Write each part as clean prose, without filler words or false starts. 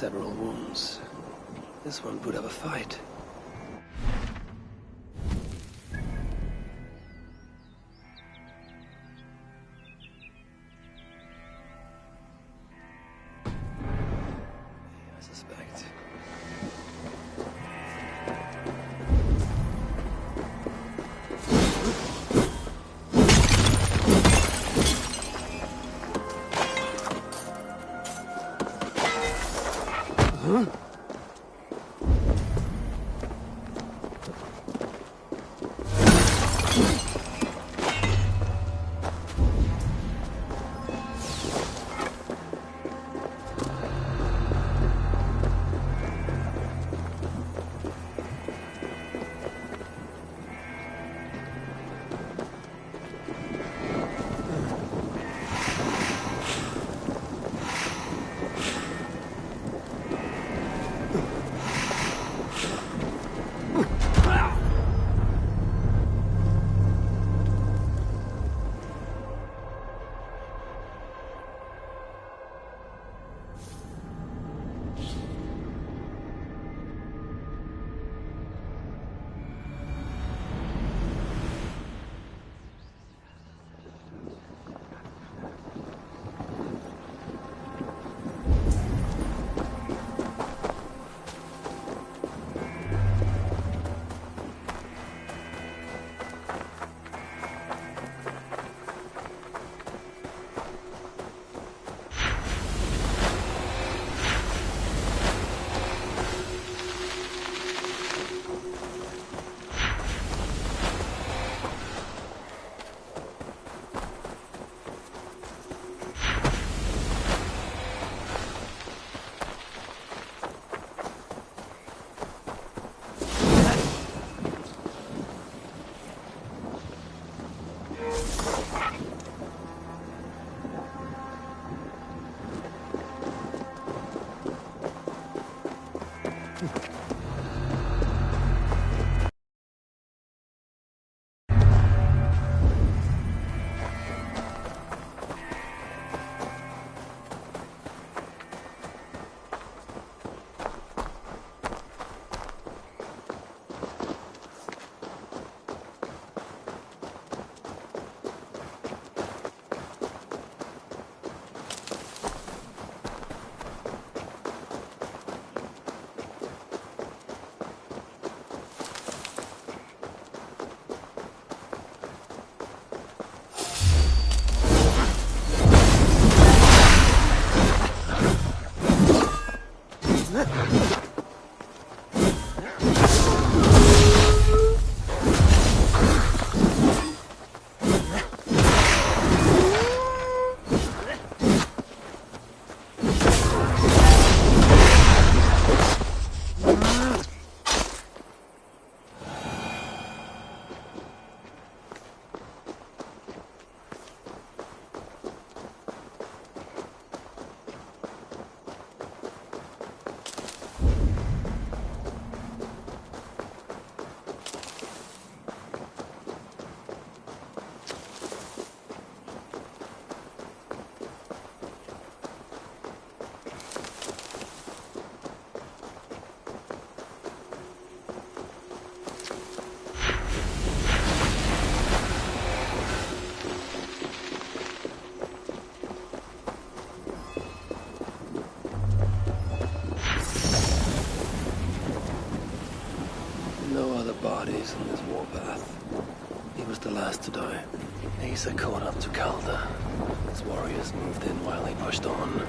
several wounds. This one put up a fight. I suspect. Huh? Bodies on this warpath. He was the last to die. Asa caught up to Calder. His warriors moved in while he pushed on.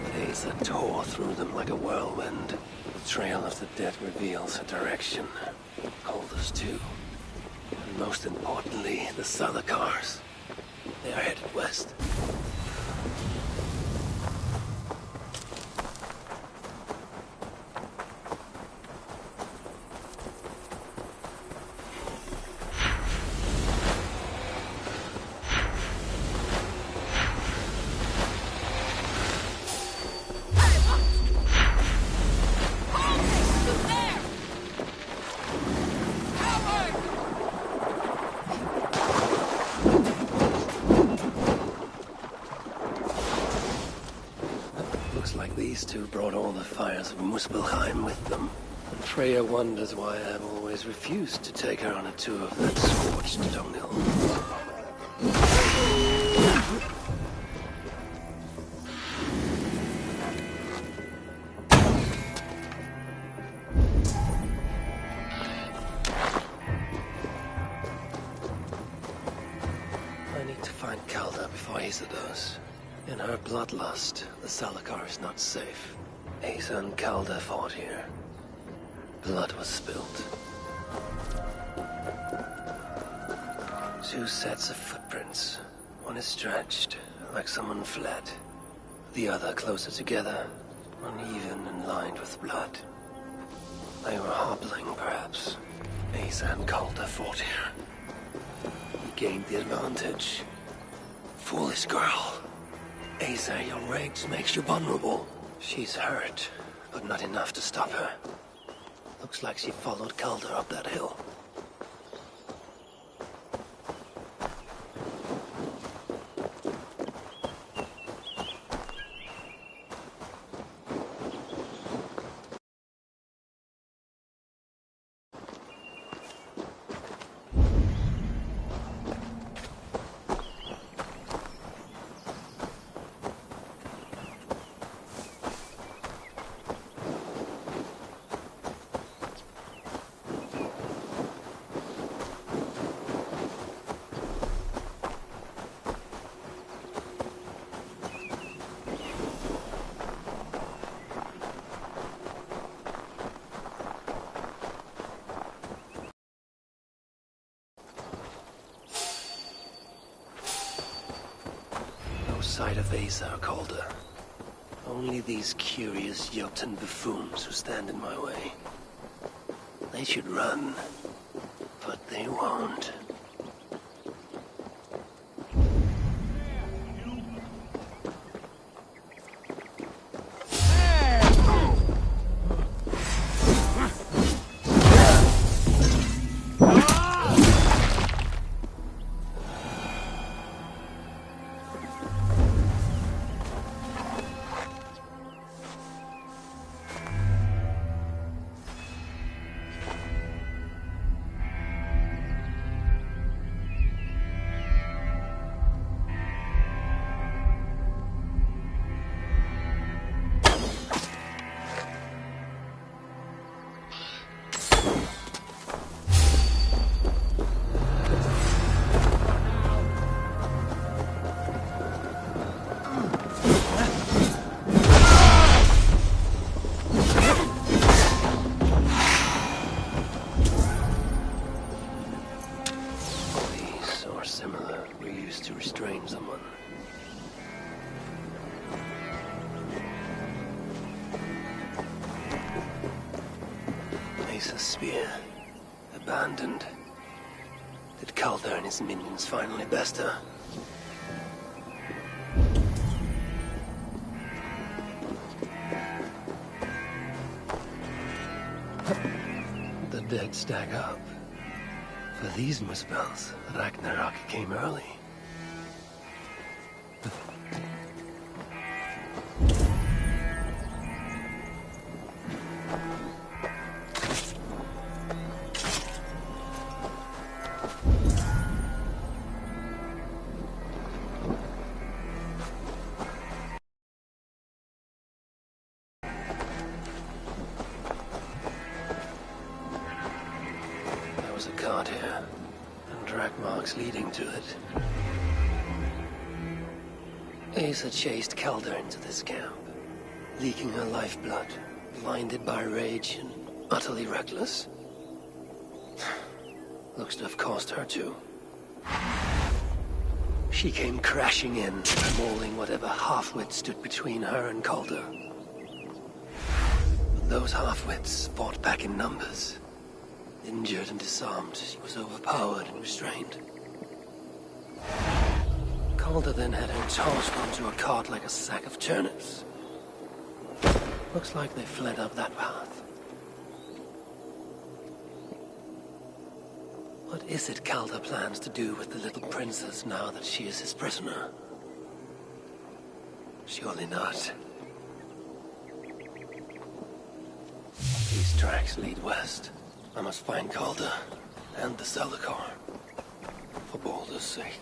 But Asa tore through them like a whirlwind. The trail of the dead reveals a direction. Calder's too. And most importantly, the Salakars. They are headed west. these two brought all the fires of Muspelheim with them. And Freya wonders why I've always refused to take her on a tour of that scorched dunghill. I need to find Calder before Asa does. In her bloodlust, the Salakar is not safe. Asa and Calder fought here. Blood was spilled. 2 sets of footprints. One is stretched, like someone fled. The other closer together, uneven and lined with blood. They were hobbling, perhaps. Asa and Calder fought here. He gained the advantage. Foolish girl. Asa, your rage makes you vulnerable. She's hurt, but not enough to stop her. Looks like she followed Calder up that hill. Sight of Asa or Calder. Only these curious Jotun buffoons who stand in my way. They should run, but they won't. Spear. Abandoned. Did Calder and his minions finally best her? The dead stack up. For these Muspels, Ragnarock came early. A cart here, and track marks leading to it. Asa chased Calder into this camp, leaking her lifeblood, blinded by rage and utterly reckless. Looks to have cost her too. She came crashing in, mauling whatever half-wit stood between her and Calder. But those half-wits fought back in numbers. Injured and disarmed, she was overpowered and restrained. Calder then had her tossed onto a cart like a sack of turnips. Looks like they fled up that path. What is it Calder plans to do with the little princess now that she is his prisoner? Surely not. These tracks lead west. I must find Calder and the Zalakar. For Baldur's sake.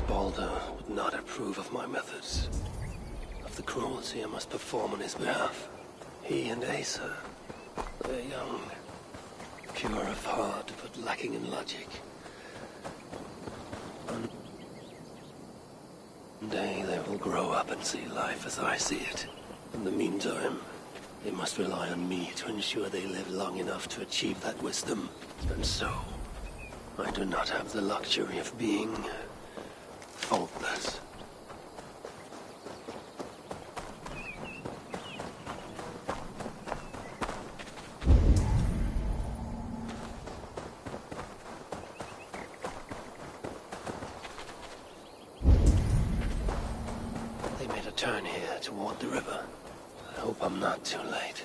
Baldur would not approve of my methods, of the cruelty I must perform on his behalf. He and Asa, they're young, pure of heart, but lacking in logic. One day they will grow up and see life as I see it. In the meantime, they must rely on me to ensure they live long enough to achieve that wisdom. And so, I do not have the luxury of being faultless. They made a turn here toward the river. I hope I'm not too late.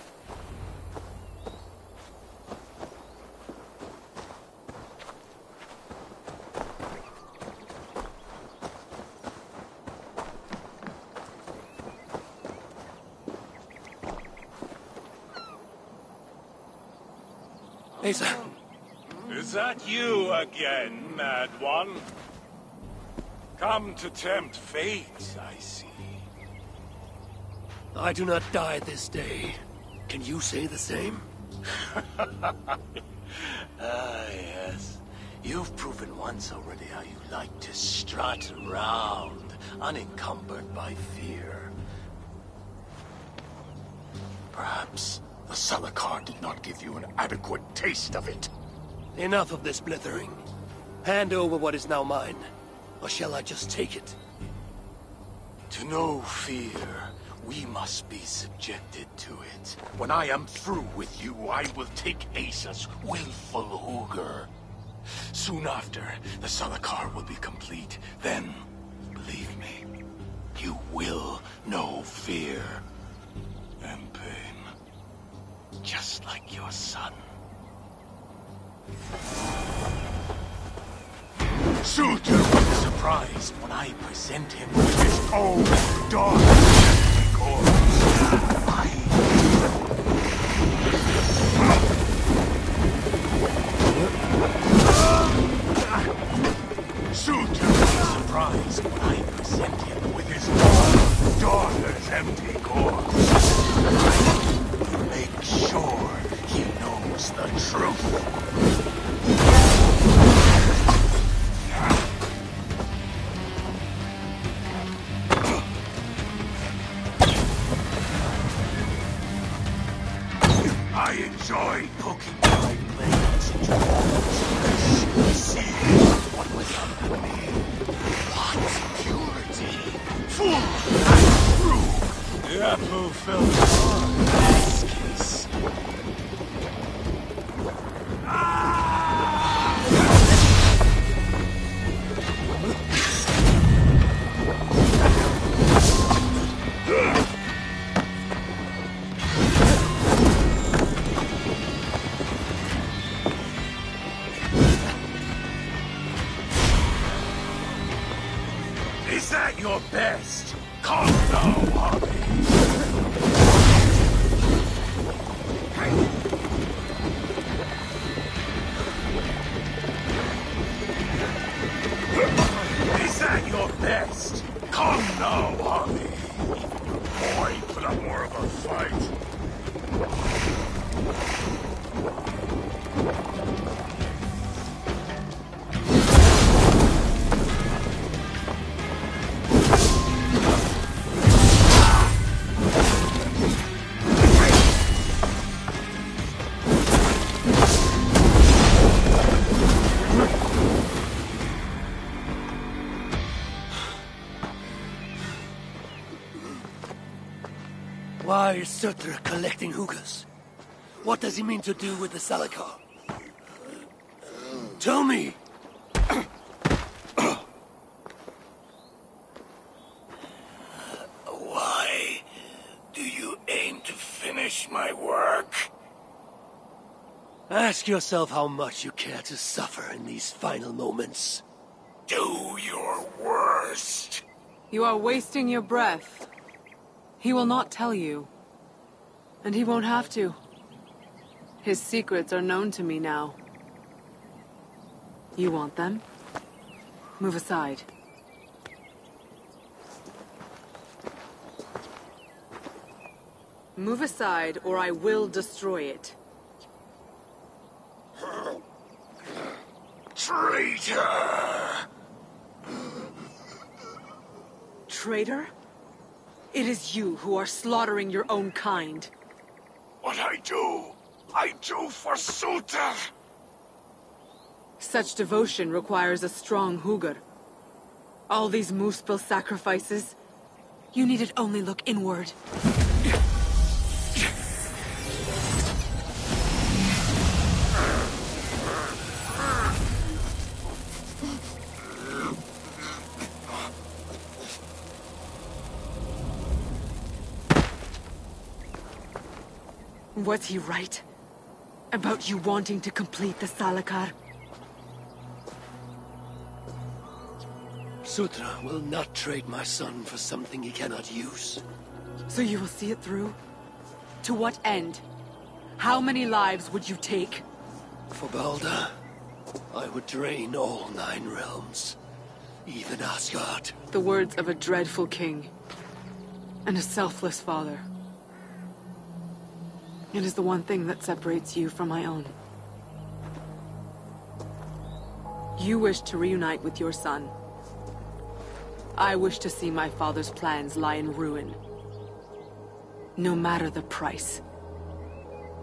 Asa. Is that you again, mad one? Come to tempt fate, I see. I do not die this day. Can you say the same? Yes. You've proven once already how you like to strut around, unencumbered by fear. Perhaps the Zalakar did not give you an adequate taste of it. Enough of this blithering. Hand over what is now mine, or shall I just take it? To know fear, we must be subjected to it. When I am through with you, I will take Asa's willful ogre. Soon after, the Zalakar will be complete. Then, believe me, you will know fear and pain. Just like your son. Suitor will be surprised when I present him with his own daughter. Suitor will be surprised when I present him with his own daughter's empty corpse. Make sure he knows the truth. I enjoy poking my blades into walls, see what was under me. What purity, full and true. The apple fell apart. This case. Is that your best? Come now, Harvey. Is that your best? Come now, Harvey. Boy, put up more of a fight. Why is Surtr collecting hookahs? What does he mean to do with the Salakar? Tell me! Why do you aim to finish my work? Ask yourself how much you care to suffer in these final moments. Do your worst. You are wasting your breath. He will not tell you. And he won't have to. His secrets are known to me now. You want them? Move aside. Move aside, or I will destroy it. Traitor! Traitor? It is you who are slaughtering your own kind. What I do for Suter! Such devotion requires a strong Hugr. All these Muspel sacrifices, you needed only look inward. Was he right? About you wanting to complete the Salakar? Sutra will not trade my son for something he cannot use. So you will see it through? To what end? How many lives would you take? For Balder, I would drain all 9 realms. Even Asgard. The words of a dreadful king. And a selfless father. It is the one thing that separates you from my own. You wish to reunite with your son. I wish to see my father's plans lie in ruin. No matter the price.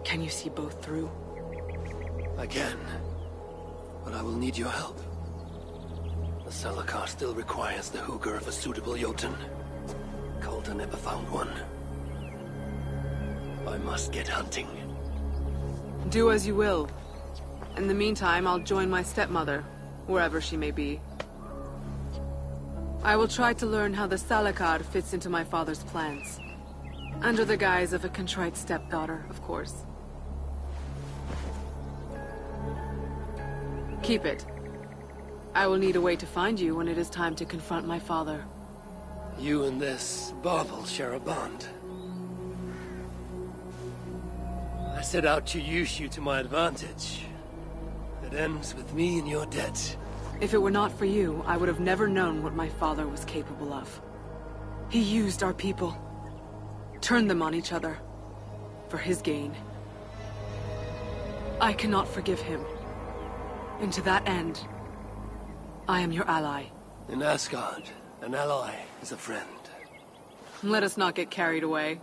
Can you see both through? I can. But I will need your help. The Salakar still requires the Hugr of a suitable Jotun. Calder never found one. I must get hunting. Do as you will. In the meantime, I'll join my stepmother, wherever she may be. I will try to learn how the Salakar fits into my father's plans. Under the guise of a contrite stepdaughter, of course. Keep it. I will need a way to find you when it is time to confront my father. You and this bauble share a bond. I set out to use you to my advantage. It ends with me in your debt. If it were not for you, I would have never known what my father was capable of. He used our people. Turned them on each other. For his gain. I cannot forgive him. And to that end, I am your ally. In Asgard, an ally is a friend. Let us not get carried away.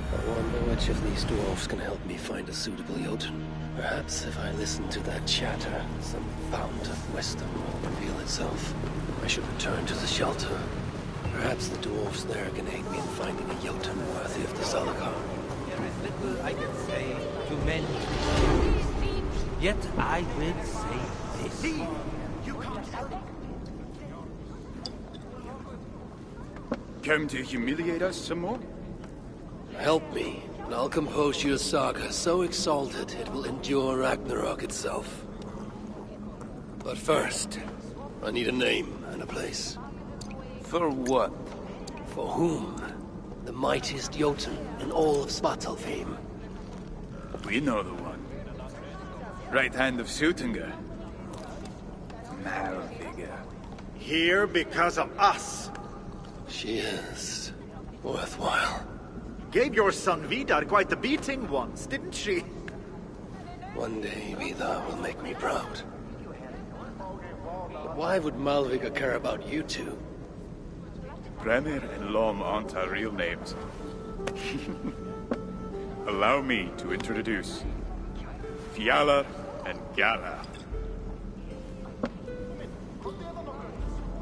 I wonder which of these dwarves can help me find a suitable Jotun. Perhaps if I listen to that chatter, some fount of wisdom will reveal itself. I should return to the shelter. Perhaps the dwarves there can aid me in finding a Jotun worthy of the Salakar. There is little I can say to men. Yet I will say this. You can't help. Come to humiliate us some more? Help me, and I'll compose you a saga so exalted it will endure Ragnarock itself. But first, I need a name and a place. For what? For whom? The mightiest Jotun in all of Svartalfheim. We know the one. Right hand of Suttungr. Malviga. Here because of us. She is worthwhile. Gave your son Vidar quite the beating once, didn't she? One day Vidar will make me proud. But why would Malviga care about you two? Bremir and Lom aren't our real names. Allow me to introduce Fjalar and Gala.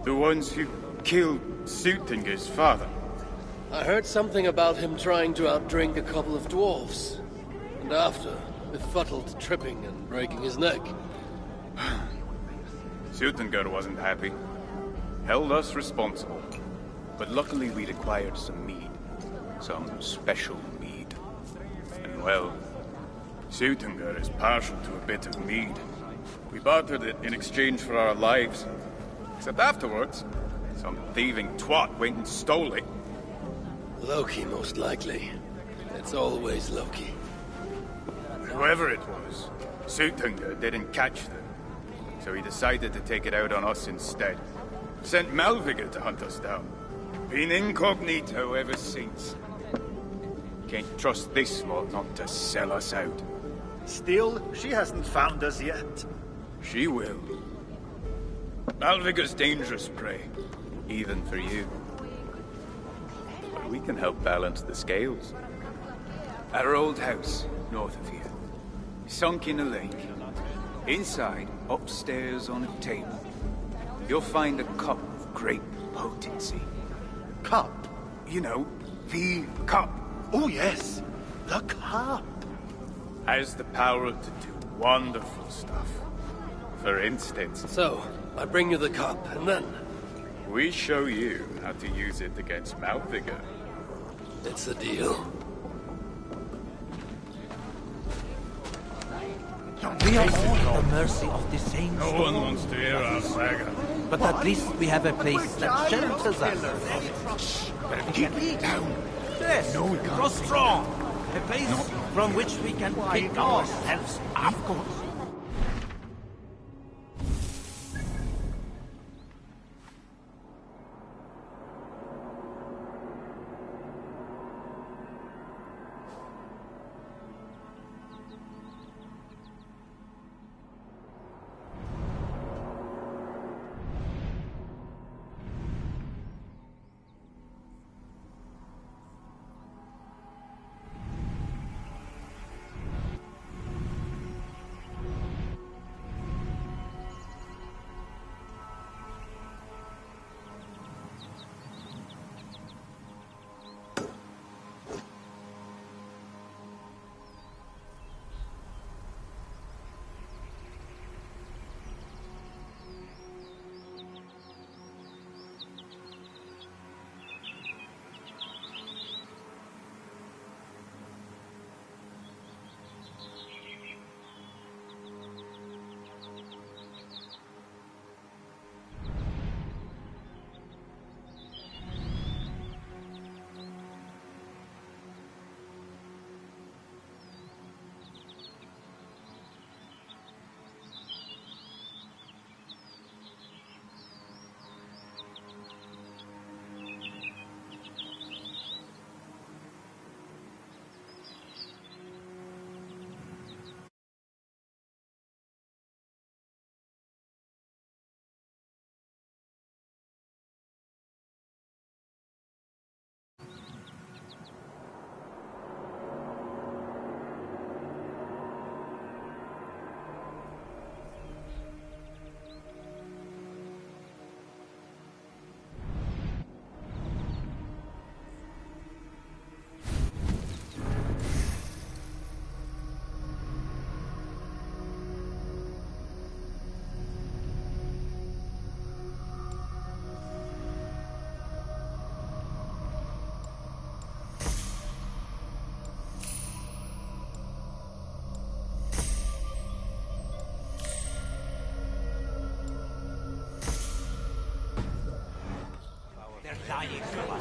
The ones who killed Suttungr's father. I heard something about him trying to outdrink a couple of dwarves. And after, befuddled tripping and breaking his neck. Suttungr wasn't happy. Held us responsible. But luckily we'd acquired some mead. Some special mead. And well, Suttungr is partial to a bit of mead. We bartered it in exchange for our lives. Except afterwards, some thieving twat went and stole it. Loki, most likely. It's always Loki. Whoever it was, Suttungr didn't catch them. So he decided to take it out on us instead. Sent Malviga to hunt us down. Been incognito ever since. Can't trust this lot not to sell us out. Still, she hasn't found us yet. She will. Malviga's dangerous prey, even for you. But we can help balance the scales. At our old house, north of here, sunk in a lake. Inside, upstairs on a table, you'll find a cup of great potency. Cup? You know, the cup. Oh yes, the cup. Has the power to do wonderful stuff. For instance, So, I bring you the cup, and then... we show you how to use it against Malviga. It's a deal. We are all at the mercy of the same No storm. one wants to hear our saga. But at least we have a place that shelters us. Keep down. Yes, No, we can't. grow strong. A place from which we can pick ourselves up. Of course.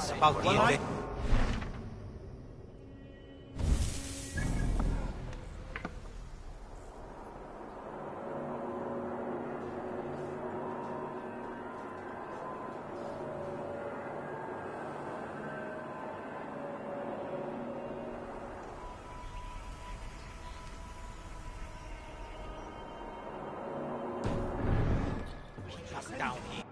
details about the event. Down here.